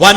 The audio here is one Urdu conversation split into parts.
1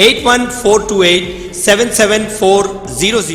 8142877400।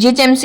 GHMC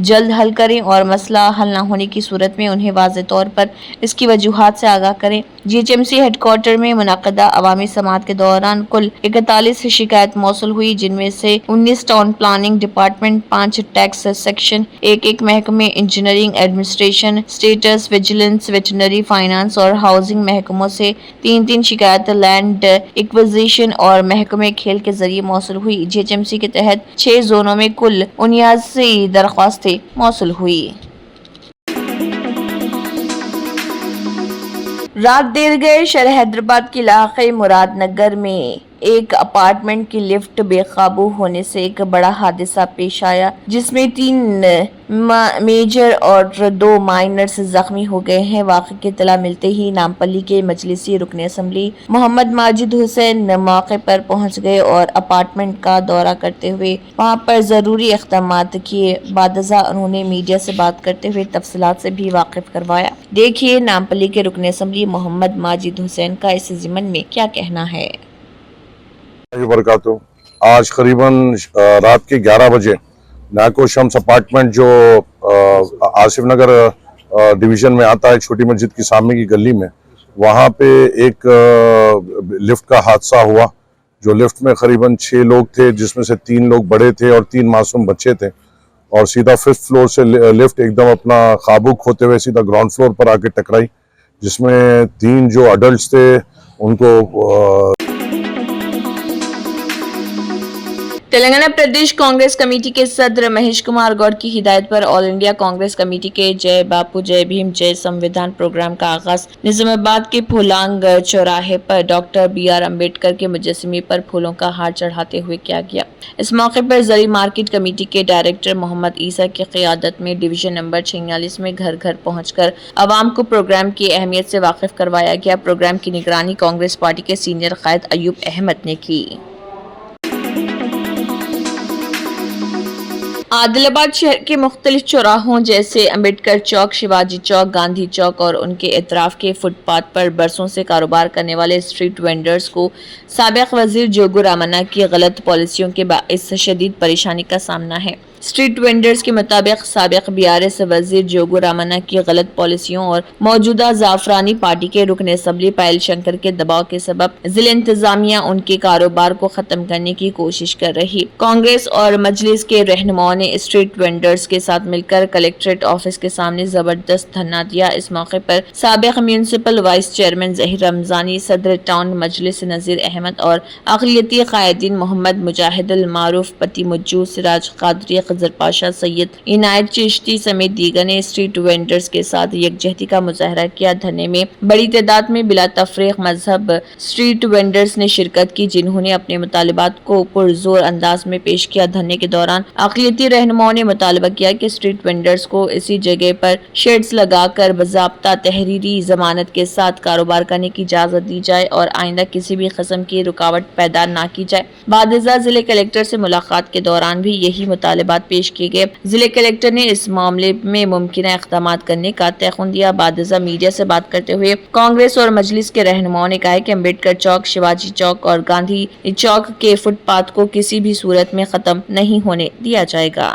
جلد حل کریں اور مسئلہ حل نہ ہونے کی صورت میں انہیں واضح طور پر اس کی وجوہات سے آگاہ کریں۔ G H M C headquarter میں منعقدہ عوامی سماعت کے دوران کل 41 شکایت موصول ہوئی، جن میں سے 19 town planning department, 5 tax section, ایک محکمے engineering administration, estates, vigilance, veterinary, finance اور ہاؤسنگ محکموں سے 3 شکایت لینڈ ایکوزیشن اور محکمے کھیل کے ذریعے موصول ہوئی۔ جی ایچ ایم سی کے تحت 6 زونوں میں کل 79 درخواستیں موصول ہوئی۔ رات دیر گئے شہر حیدرآباد کے علاقے مراد نگر میں ایک اپارٹمنٹ کی لفٹ بے قابو ہونے سے ایک بڑا حادثہ پیش آیا، جس میں 3 میجر اور 2 مائنرز زخمی ہو گئے ہیں۔ واقعے کی اطلاع ملتے ہی نامپلی کے مجلسی رکن اسمبلی محمد ماجد حسین موقع پر پہنچ گئے اور اپارٹمنٹ کا دورہ کرتے ہوئے وہاں پر ضروری اقدامات کیے۔ بعد ازاں انہوں نے میڈیا سے بات کرتے ہوئے تفصیلات سے بھی واقف کروایا۔ دیکھیے نامپلی کے رکن اسمبلی محمد ماجد حسین کا اس ضمن میں کیا کہنا ہے۔ وبرکاتہ۔ آج قریباً رات کے 11 بجے نیکو شمس اپارٹمنٹ جو آصف نگر ڈویژن میں آتا ہے، چھوٹی مسجد کی سامنے کی گلی میں، وہاں پہ ایک لفٹ کا حادثہ ہوا، جو لفٹ میں قریباً 6 لوگ تھے، جس میں سے 3 لوگ بڑے تھے اور 3 معصوم بچے تھے، اور سیدھا 5th فلور سے لفٹ ایک دم اپنا قابو کھوتے ہوئے سیدھا گراؤنڈ فلور پر آ کے ٹکرائی، جس میں 3 جو اڈلٹس تھے ان کو تلنگانہ پردیش کانگریس کمیٹی کے صدر مہیش کمار گوڑ کی ہدایت پر آل انڈیا کانگریس کمیٹی کے جے باپو جے بھیم جے سمویدھان پروگرام کا آغاز نظام آباد کے پھولانگ چوراہے پر ڈاکٹر بی آر امبیڈکر کے مجسمے پر پھولوں کا ہار چڑھاتے ہوئے کیا گیا۔ اس موقع پر زرعی مارکیٹ کمیٹی کے ڈائریکٹر محمد عیسیٰ کی قیادت میں ڈویژن نمبر 46 میں گھر گھر پہنچ کر عوام کو پروگرام کی اہمیت سے واقف کروایا گیا۔ پروگرام کی نگرانی کانگریس پارٹی کے سینئر قائد ایوب احمد نے کی۔ عادل آباد شہر کے مختلف چوراہوں جیسے امبیڈکر چوک، شیواجی چوک، گاندھی چوک اور ان کے اطراف کے فٹ پاتھ پر برسوں سے کاروبار کرنے والے اسٹریٹ وینڈرز کو سابق وزیر جوگو رامنا کی غلط پالیسیوں کے باعث شدید پریشانی کا سامنا ہے۔ اسٹریٹ وینڈرز کے مطابق سابق BRS وزیر جوگو رامنا کی غلط پالیسیوں اور موجودہ زعفرانی پارٹی کے رکن اسمبلی پائل شنکر کے دباؤ کے سبب ضلع انتظامیہ ان کے کاروبار کو ختم کرنے کی کوشش کر رہی۔ کانگریس اور مجلس کے رہنماؤں نے اسٹریٹ وینڈرز کے ساتھ مل کر کلیکٹریٹ آفس کے سامنے زبردست دھرنا دیا۔ اس موقع پر سابق میونسپل وائس چیئرمین ظہیر رمضانی، صدر ٹاؤن مجلس نذیر احمد اور اقلیتی قائدین محمد مجاہد المعروف، پتی مجو، سراج قادری، خضر پاشا، سید عنایت چشتی سمیت دیگر نے اسٹریٹ وینڈرز کے ساتھ یکجہتی کا مظاہرہ کیا۔ دھرنے میں بڑی تعداد میں بلا تفریق مذہب اسٹریٹ وینڈرز نے شرکت کی، جنہوں نے اپنے مطالبات کو پرزور انداز میں پیش کیا۔ دھرنے کے دوران اقلیتی رہنماؤں نے مطالبہ کیا کہ اسٹریٹ وینڈرز کو اسی جگہ پر شیڈز لگا کر باضابطہ تحریری ضمانت کے ساتھ کاروبار کرنے کی اجازت دی جائے اور آئندہ کسی بھی قسم کی رکاوٹ پیدا نہ کی جائے۔ بعد ازاں ضلع کلیکٹر سے ملاقات کے دوران بھی یہی مطالبات پیش کیے گئے۔ ضلع کلیکٹر نے اس معاملے میں ممکنہ اقدامات کرنے کا تیقن دیا۔ بعد ازاں میڈیا سے بات کرتے ہوئے کانگریس اور مجلس کے رہنماؤں نے کہا کہ امبیڈکر چوک، شیواجی چوک اور گاندھی چوک کے فٹ پاتھ کو کسی بھی صورت میں ختم نہیں ہونے دیا جائے گا۔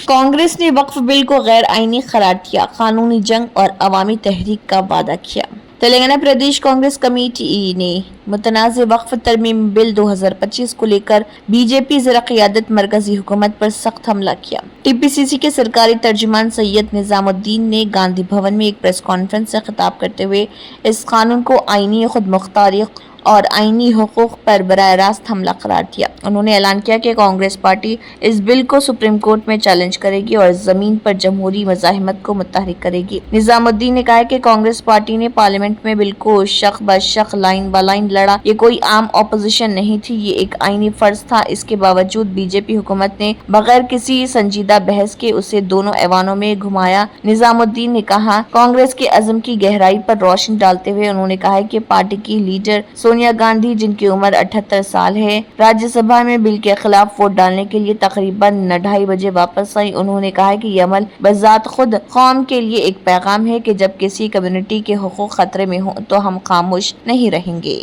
کانگریس نے وقف بل کو غیر آئینی قرار دیا، قانونی جنگ اور عوامی تحریک کا وعدہ کیا۔ تلنگانہ پردیش کانگریس کمیٹی نے متنازع وقف ترمیم بل 2025 کو لے کر بی جے پی زیر قیادت مرکزی حکومت پر سخت حملہ کیا۔ ٹی پی سی سی کے سرکاری ترجمان سید نظام الدین نے گاندھی بھون میں ایک پریس کانفرنس سے خطاب کرتے ہوئے اس قانون کو آئینی خود مختاری اور آئینی حقوق پر براہ راست حملہ قرار دیا۔ انہوں نے اعلان کیا کہ کانگریس پارٹی اس بل کو سپریم کورٹ میں چیلنج کرے گی اور زمین پر جمہوری مزاحمت کو متحرک کرے گی۔ نظام الدین نے کہا کہ کانگریس پارٹی نے پارلیمنٹ میں بل کو شق بہ شق، لائن با لائن لڑا۔ یہ کوئی عام اپوزیشن نہیں تھی، یہ ایک آئینی فرض تھا۔ اس کے باوجود بی جے پی حکومت نے بغیر کسی سنجیدہ بحث کے اسے دونوں ایوانوں میں گھمایا۔ نظام الدین نے کہا کانگریس کے عزم کی گہرائی پر روشنی ڈالتے ہوئے انہوں نے کہا کہ پارٹی کی لیڈر سونیا گاندھی، جن کی عمر 78 سال ہے، راجیہ سبھا میں بل کے خلاف ووٹ ڈالنے کے لیے تقریباً 2:30 بجے واپس آئی۔ انہوں نے کہا کہ یہ عمل بذات خود قوم کے لیے ایک پیغام ہے کہ جب کسی کمیونٹی کے حقوق خطرے میں ہوں تو ہم خاموش نہیں رہیں گے۔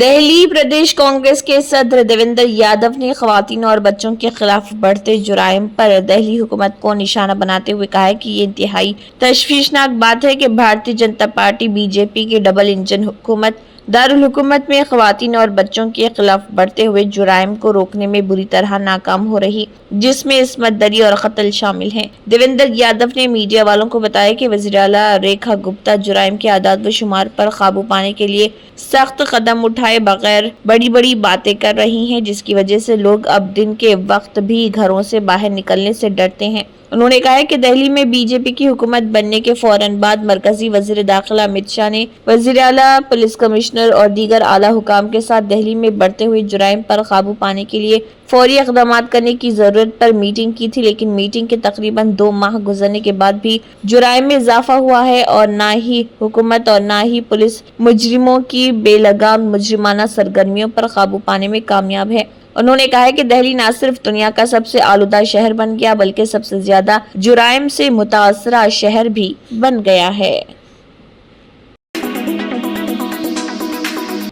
دہلی پردیش کانگریس کے صدر دیویندر یادو نے خواتین اور بچوں کے خلاف بڑھتے جرائم پر دہلی حکومت کو نشانہ بناتے ہوئے کہا ہے کہ یہ انتہائی تشویشناک بات ہے کہ Bharatiya Janata party B J پی کی ڈبل انجن حکومت دارالحکومت میں خواتین اور بچوں کے خلاف بڑھتے ہوئے جرائم کو روکنے میں بری طرح ناکام ہو رہی، جس میں عصمت دری اور قتل شامل ہیں۔ دیویندر یادو نے میڈیا والوں کو بتایا کہ وزیر اعلیٰ ریکھا گپتا جرائم کے اعداد و شمار پر قابو پانے کے لیے سخت قدم اٹھائے بغیر بڑی بڑی باتیں کر رہی ہیں، جس کی وجہ سے لوگ اب دن کے وقت بھی گھروں سے باہر نکلنے سے ڈرتے ہیں۔ انہوں نے کہا کہ دہلی میں بی جے پی کی حکومت بننے کے فوراً بعد مرکزی وزیر داخلہ امت شاہ نے وزیر اعلیٰ، پولیس کمشنر اور دیگر اعلیٰ حکام کے ساتھ دہلی میں بڑھتے ہوئے جرائم پر قابو پانے کے لیے فوری اقدامات کرنے کی ضرورت پر میٹنگ کی تھی، لیکن میٹنگ کے تقریباً 2 ماہ گزرنے کے بعد بھی جرائم میں اضافہ ہوا ہے اور نہ ہی حکومت اور نہ ہی پولیس مجرموں کی بے لگام مجرمانہ سرگرمیوں پر قابو پانے میں کامیاب ہے۔ انہوں نے کہا کہ دہلی نہ صرف دنیا کا سب سے آلودہ شہر بن گیا بلکہ سب سے زیادہ جرائم سے متاثرہ شہر بھی بن گیا ہے۔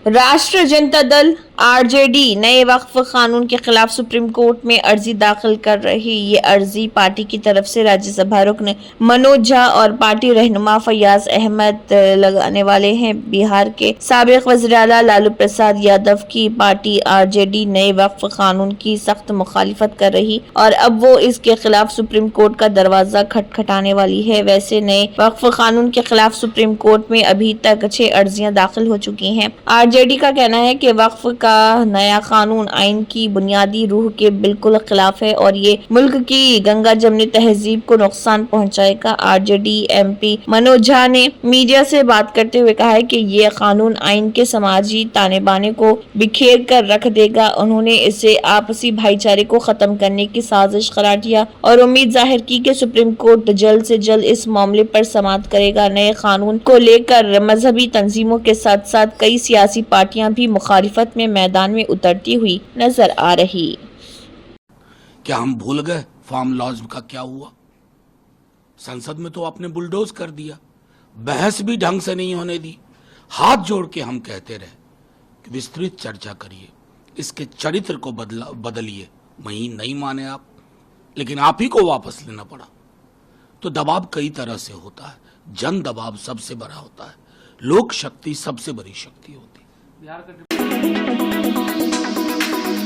راشٹریہ جنتا دل آر جے ڈی نئے وقف قانون کے خلاف سپریم کورٹ میں عرضی داخل کر رہی۔ یہ عرضی پارٹی کی طرف سے راجیہ سبھا رکن منوج جھا اور پارٹی رہنما فیاض احمد لگانے والے ہیں۔ بہار کے سابق وزیر اعلیٰ لالو پرساد یادو کی پارٹی آر جے ڈی نئے وقف قانون کی سخت مخالفت کر رہی اور اب وہ اس کے خلاف سپریم کورٹ کا دروازہ کھٹکھٹانے والی ہے۔ ویسے نئے وقف قانون کے خلاف سپریم کورٹ میں ابھی تک 6 عرضیاں داخل ہو چکی ہیں۔ آر جے ڈی کا کہنا ہے کہ وقف کا نیا قانون آئین کی بنیادی روح کے بالکل خلاف ہے اور یہ ملک کی گنگا جمنی تہذیب کو نقصان پہنچائے گا۔ R J D M P Manoj Jha نے میڈیا سے بات کرتے ہوئے کہا کہ یہ قانون آئین کے سماجی تانے بانے کو بکھیر کر رکھ دے گا۔ انہوں نے اسے آپسی بھائی چارے کو ختم کرنے کی سازش قرار دیا اور امید ظاہر کی کہ سپریم کورٹ جلد سے جلد اس معاملے پر سماعت کرے گا۔ نئے قانون کو لے کر مذہبی تنظیموں کے ساتھ ساتھ کئی سیاسی پارٹیاں بھی مخالفت میں میدان میں اترتی ہوئی نظر آ رہی۔ کیا ہم بھول گئے فارم لاز کا کیا ہوا؟ سنسد میں تو آپ نے بلڈوز کر دیا، بحث بھی ڈھنگ سے نہیں ہونے دی۔ ہاتھ جوڑ کے ہم کہتے رہے کہ وسترت چرچا کریے، اس کے چرتر کو بدلیے، وہیں نہیں مانے آپ، لیکن آپ ہی کو واپس لینا پڑا۔ تو دباؤ کئی طرح سے ہوتا ہے، جن دباؤ سب سے بڑا ہوتا ہے، لوک شکتی سب سے بڑی شکتی ہوتی ہے۔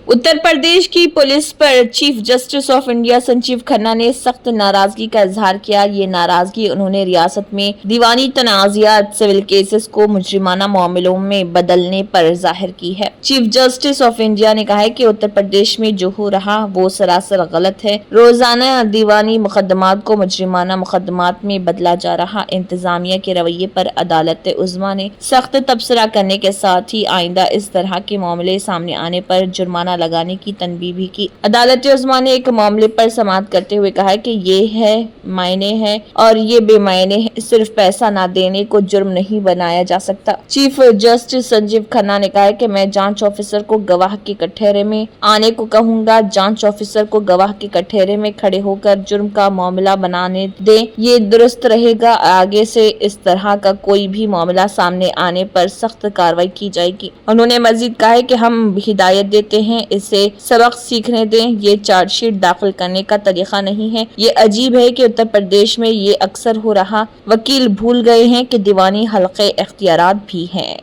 اتر پردیش کی police per chief justice of India Sanjeev Khanna نے سخت ناراضگی کا اظہار کیا۔ یہ ناراضگی انہوں نے ریاست میں دیوانی تنازعات سول کیسز کو مجرمانہ معاملوں میں بدلنے پر ظاہر کی ہے۔ چیف جسٹس آف انڈیا نے کہا ہے کہ اتر پردیش میں جو ہو رہا وہ سراسر غلط ہے۔ روزانہ دیوانی مقدمات کو مجرمانہ مقدمات میں بدلا جا رہا۔ انتظامیہ کے رویے پر عدالت عظمیٰ نے سخت تبصرہ کرنے کے ساتھ ہی آئندہ اس طرح کے معاملے سامنے آنے پر جرمانہ لگانے کی تنبیہ بھی کی۔ عدالت عظمیٰ نے ایک معاملے پر سماعت کرتے ہوئے کہا کہ یہ ہے معنی ہے اور یہ بے معنی ہے، صرف پیسہ نہ دینے کو جرم نہیں بنایا جا سکتا۔ چیف جسٹس سنجیو کھنہ نے کہا کہ میں جانچ آفیسر کو گواہ کے کٹہرے میں آنے کو کہوں گا، جانچ آفیسر کو گواہ کے کٹہرے میں کھڑے ہو کر جرم کا معاملہ بنانے دیں، یہ درست رہے گا۔ آگے سے اس طرح کا کوئی بھی معاملہ سامنے آنے پر سخت کارروائی کی جائے گی۔ انہوں نے مزید کہا کہ ہم ہدایت دیتے ہیں اسے سبق سیکھنے دیں، یہ چارج شیٹ داخل کرنے کا طریقہ نہیں ہے۔ یہ عجیب ہے کہ اتر پردیش میں یہ اکثر ہو رہا، وکیل بھول گئے ہیں کہ دیوانی حلقے اختیارات بھی ہیں۔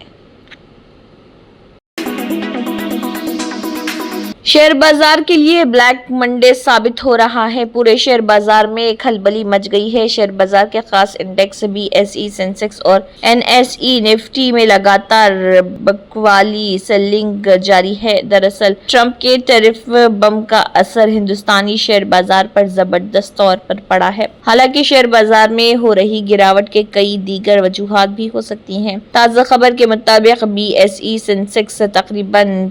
شیئر بازار کے لیے بلیک منڈے ثابت ہو رہا ہے۔ پورے شیئر بازار میں کھلبلی مچ گئی ہے۔ شیئر بازار کے خاص index B S E Sensex اور این ایس ای نفٹی میں لگاتار بقوالی سیلنگ جاری ہے۔ دراصل ٹرمپ کے ٹیرف بم کا اثر ہندوستانی شیئر بازار پر زبردست طور پر پڑا ہے۔ حالانکہ شیئر بازار میں ہو رہی گراوٹ کے کئی دیگر وجوہات بھی ہو سکتی ہیں۔ تازہ خبر کے مطابق بی ایس ای سینسیکس تقریباً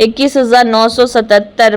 21,977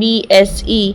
BSE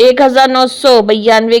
1992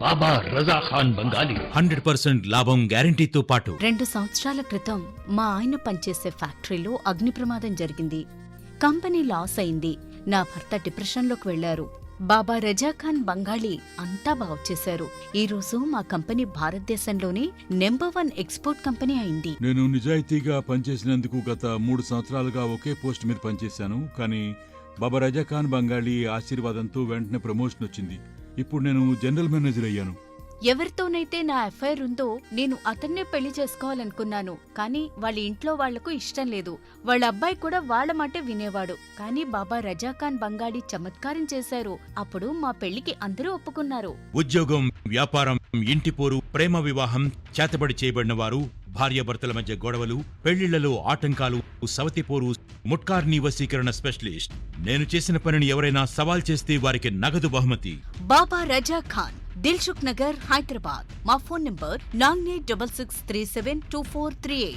బాబా రజా ఖాన్ బంగాలి 100% లాభం గ్యారంటీతో పాటు 2 సంవత్సరాల క్రితం మా ఆయన పనిచేసే ఫ్యాక్టరీలో అగ్ని ప్రమాదం జరిగింది. కంపెనీ లాస్ అయింది. నా భర్త డిప్రెషన్లోకి వెళ్లారు. బాబా రజా ఖాన్ బంగాళీ అంతా బాగు చేశారు. ఈ రోజు మా కంపెనీ భారతదేశంలోనే నెంబర్ 1 ఎక్స్పోర్ట్ కంపెనీ అయింది. నేను నిజాయితీగా పనిచేసినందుకు గత 3 సంవత్సరాలుగా ఒకే పోస్ట్ మీద పనిచేశాను. కానీ బాబా రజా ఖాన్ బంగాళీ ఆశీర్వాదంతో వెంటనే ప్రమోషన్ వచ్చింది. ఇప్పుడు నేను జనరల్ మేనేజర్ అయ్యాను. ఎవరితోనైతే నా అఫైర్ ఉందో నేను అతన్నే పెళ్లి చేసుకోవాలనుకున్నాను. కానీ వాళ్ళ ఇంట్లో వాళ్లకు ఇష్టం లేదు. వాళ్ళ అబ్బాయి కూడా వాళ్ళ మాటే వినేవాడు. కానీ బాబా రజా ఖాన్ బంగాళీ చమత్కారం చేశారు. అప్పుడు మా పెళ్లికి అందరూ ఒప్పుకున్నారు. ఉద్యోగం, వ్యాపారం, ఇంటి పోరు, ప్రేమ వివాహం, చేతబడి చేయబడిన వారు, భార్యాభర్తల మధ్య గొడవలు, పెళ్లిళ్లలో ఆటంకాలు, సవతిపోరు, ముట్కార్నీ వశీకరణ స్పెషలిస్ట్. నేను చేసిన పనిని ఎవరైనా సవాల్ చేస్తే వారికి నగదు బహుమతి. బాబా రజా ఖాన్, దిల్సుఖ్ నగర్, హైదరాబాద్. మా phone number 9866372438.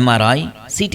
MRI, CT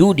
2D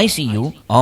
ICU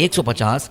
150,